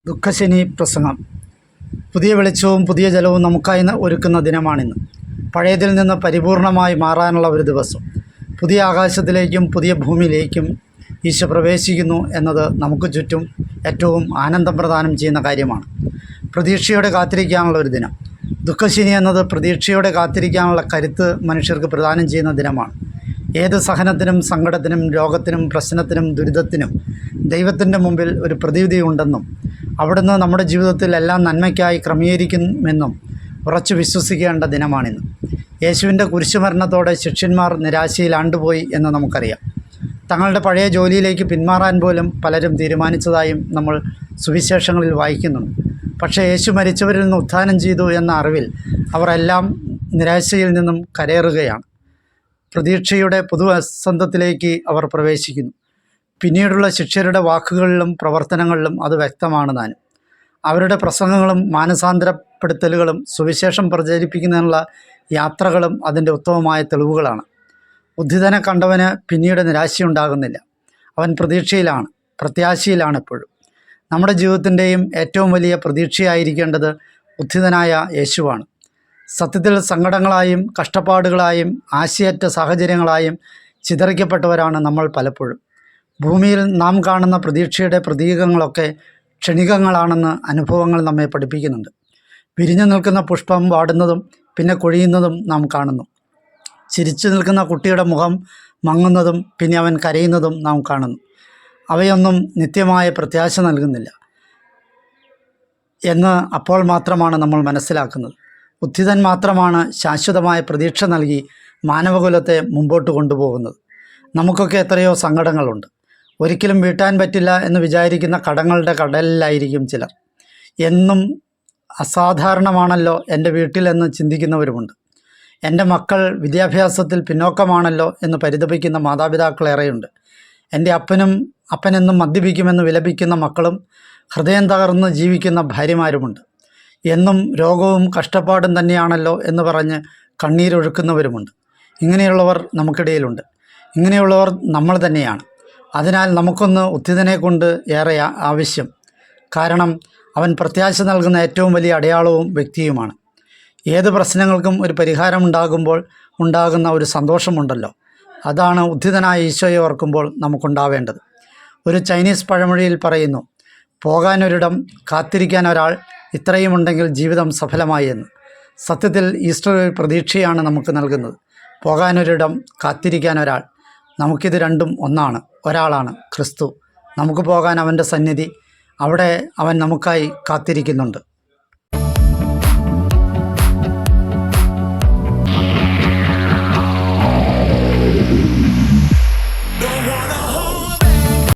ദുഃഖശനി പ്രസംഗം. പുതിയ വെളിച്ചവും പുതിയ ജലവും നമുക്കായി ഒരുക്കുന്ന ദിനമാണിന്ന്. പഴയതിൽ നിന്ന് പരിപൂർണമായി മാറാനുള്ള ഒരു ദിവസം. പുതിയ ആകാശത്തിലേക്കും പുതിയ ഭൂമിയിലേക്കും ഈശോ പ്രവേശിക്കുന്നു എന്നത് നമുക്ക് ചുറ്റും ഏറ്റവും ആനന്ദം പ്രദാനം ചെയ്യുന്ന കാര്യമാണ്. പ്രതീക്ഷയോടെ കാത്തിരിക്കാനുള്ള ഒരു ദിനം. ദുഃഖശനി എന്നത് പ്രതീക്ഷയോടെ കാത്തിരിക്കാനുള്ള കരുത്ത് മനുഷ്യർക്ക് പ്രദാനം ചെയ്യുന്ന ദിനമാണ്. ഏത് സഹനത്തിനും സങ്കടത്തിനും രോഗത്തിനും പ്രശ്നത്തിനും ദുരിതത്തിനും ദൈവത്തിൻ്റെ മുമ്പിൽ ഒരു പ്രതിവിധി ഉണ്ടെന്നും അവിടുന്ന് നമ്മുടെ ജീവിതത്തിൽ എല്ലാം നന്മയ്ക്കായി ക്രമീകരിക്കുമെന്നും ഉറച്ചു വിശ്വസിക്കേണ്ട ദിനമാണിന്ന്. യേശുവിൻ്റെ കുരിശുമരണത്തോടെ ശിഷ്യന്മാർ നിരാശയിൽ ആണ്ടുപോയി എന്ന് നമുക്കറിയാം. തങ്ങളുടെ പഴയ ജോലിയിലേക്ക് പിന്മാറാൻ പോലും പലരും തീരുമാനിച്ചതായും നമ്മൾ സുവിശേഷങ്ങളിൽ വായിക്കുന്നുണ്ട്. പക്ഷേ യേശു മരിച്ചവരിൽ നിന്ന് ഉത്ഥാനം ചെയ്തു എന്ന അറിവിൽ അവർ എല്ലാം നിരാശയിൽ നിന്നും കരയേറുകയാണ്. പ്രതീക്ഷയുടെ പുതുവസന്തത്തിലേക്ക് അവർ പ്രവേശിക്കുന്നു. പിന്നീടുള്ള ശിഷ്യരുടെ വാക്കുകളിലും പ്രവർത്തനങ്ങളിലും അത് വ്യക്തമാണ് താനും. അവരുടെ പ്രസംഗങ്ങളും മാനസാന്തരപ്പെടുത്തലുകളും സുവിശേഷം പ്രചരിപ്പിക്കുന്നതിനുള്ള യാത്രകളും അതിൻ്റെ ഉത്തമമായ തെളിവുകളാണ്. ഉദ്ധിതനെ കണ്ടവന് പിന്നീട് നിരാശയുണ്ടാകുന്നില്ല. അവൻ പ്രതീക്ഷയിലാണ്, പ്രത്യാശയിലാണ് എപ്പോഴും. നമ്മുടെ ജീവിതത്തിൻ്റെയും ഏറ്റവും വലിയ പ്രതീക്ഷയായിരിക്കേണ്ടത് ഉദ്ധിതനായ യേശുവാണ്. സത്യത്തിൽ സങ്കടങ്ങളായും കഷ്ടപ്പാടുകളായും ആശയറ്റ സാഹചര്യങ്ങളായും ചിതറിക്കപ്പെട്ടവരാണ് നമ്മൾ പലപ്പോഴും. ഭൂമിയിൽ നാം കാണുന്ന പ്രതീക്ഷയുടെ പ്രതീകങ്ങളൊക്കെ ക്ഷണികങ്ങളാണെന്ന് അനുഭവങ്ങൾ നമ്മെ പഠിപ്പിക്കുന്നുണ്ട്. വിരിഞ്ഞു നിൽക്കുന്ന പുഷ്പം വാടുന്നതും പിന്നെ കൊഴിയുന്നതും നാം കാണുന്നു. ചിരിച്ചു നിൽക്കുന്ന കുട്ടിയുടെ മുഖം മങ്ങുന്നതും പിന്നെ അവൻ കരയുന്നതും നാം കാണുന്നു. അവയൊന്നും നിത്യമായ പ്രത്യാശ നൽകുന്നില്ല എന്ന് അപ്പോൾ മാത്രമാണ് നമ്മൾ മനസ്സിലാക്കുന്നത്. ഉദ്ധിതൻ മാത്രമാണ് ശാശ്വതമായ പ്രതീക്ഷ നൽകി മാനവകുലത്തെ മുമ്പോട്ട് കൊണ്ടുപോകുന്നത്. നമുക്കൊക്കെ എത്രയോ സങ്കടങ്ങളുണ്ട്. ഒരിക്കലും വീട്ടാൻ പറ്റില്ല എന്ന് വിചാരിക്കുന്ന കടങ്ങളുടെ കടലിലായിരിക്കും ചിലർ. എന്നും അസാധാരണമാണല്ലോ എൻ്റെ വീട്ടിലെന്ന് ചിന്തിക്കുന്നവരുമുണ്ട്. എൻ്റെ മക്കൾ വിദ്യാഭ്യാസത്തിൽ പിന്നോക്കമാണല്ലോ എന്ന് പരിതപിക്കുന്ന മാതാപിതാക്കളേറെയുണ്ട്. എൻ്റെ അപ്പനെന്നും മദ്യപിക്കുമെന്ന് വിലപിക്കുന്ന മക്കളും ഹൃദയം തകർന്ന് ജീവിക്കുന്ന ഭാര്യമാരുമുണ്ട്. എന്നും രോഗവും കഷ്ടപ്പാടും തന്നെയാണല്ലോ എന്ന് പറഞ്ഞ് കണ്ണീരൊഴുക്കുന്നവരുമുണ്ട്. ഇങ്ങനെയുള്ളവർ നമുക്കിടയിലുണ്ട്. ഇങ്ങനെയുള്ളവർ നമ്മൾ തന്നെയാണ്. അതിനാൽ നമുക്കൊന്ന് ഉദ്ധിതനെ കൊണ്ട് ഏറെ ആവശ്യം. കാരണം അവൻ പ്രത്യാശ നൽകുന്ന ഏറ്റവും വലിയ അടയാളവും വ്യക്തിയുമാണ്. ഏത് പ്രശ്നങ്ങൾക്കും ഒരു പരിഹാരമുണ്ടാകുമ്പോൾ ഉണ്ടാകുന്ന ഒരു സന്തോഷമുണ്ടല്ലോ, അതാണ് ഉദ്ധിതനായ ഈശോയെ ഓർക്കുമ്പോൾ നമുക്കുണ്ടാവേണ്ടത്. ഒരു ചൈനീസ് പഴമൊഴിയിൽ പറയുന്നു, പോകാനൊരിടം കാത്തിരിക്കാൻ ഒരാൾ, ഇത്രയുമുണ്ടെങ്കിൽ ജീവിതം സഫലമായി എന്ന്. സത്യത്തിൽ ഈസ്റ്റർ ഒരു പ്രതീക്ഷയാണ് നമുക്ക് നൽകുന്നത്. പോകാനൊരിടം, കാത്തിരിക്കാൻ ഒരാൾ. നമുക്കിത് രണ്ടും ഒന്നാണ്. ഒരാളാണ് ക്രിസ്തു. നമുക്ക് പോകാൻ അവൻ്റെ സന്നിധി. അവിടെ അവൻ നമുക്കായി കാത്തിരിക്കുന്നുണ്ട്.